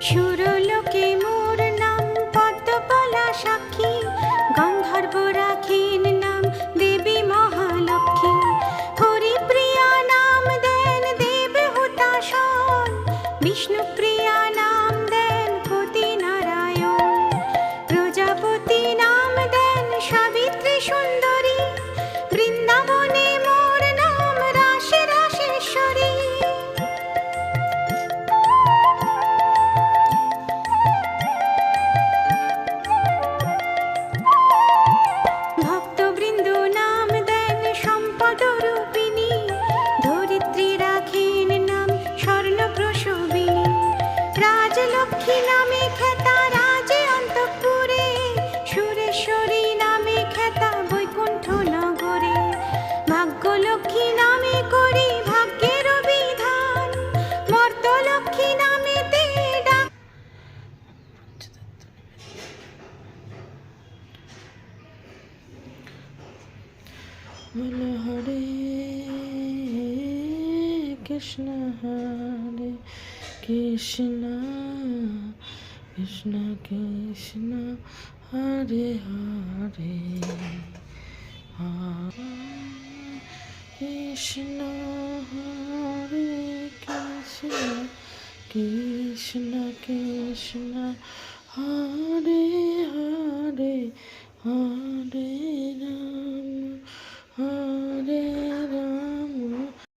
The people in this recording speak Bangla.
সুরলোকে মোর নাম পদ্মপলা সাক্ষী, গন্ধর্ব রাখেন নাম দেবী মহালক্ষ্মী। হরিপ্রিয়া নাম দেন দেব হুতাশন, বিষ্ণুপ্রিয়া নাম দেন পতি নারায়ণ। প্রজাপতি নাম দেন সাবিত্রী সুন্দরী, বৃন্দাবনে মোর নাম রাশে রাশেশ্বরী। ভক্তবৃন্দ নাম দেন সম্পদ রূপিণী, ধরিত্রী রাখেন নাম স্বর্ণপ্রসবিনী। রাজলক্ষ্মী নামে খ্যাতা রাজে অন্তঃপুরে, সুরেশ্বরী নামে খ্যাতা বৈকুণ্ঠ নগরে। ভাগ্যলক্ষ্মী নামে করি ভাগ্যের বিধান, মর্তলক্ষ্মী নামেতে ডাক। বলো হরে কৃষ্ণ হরে কৃষ্ণ কৃষ্ণ কৃষ্ণ হরে হরে, হরে কৃষ্ণ হরে কৃষ্ণ কৃষ্ণ কৃষ্ণ হরে হরে, হরে রাম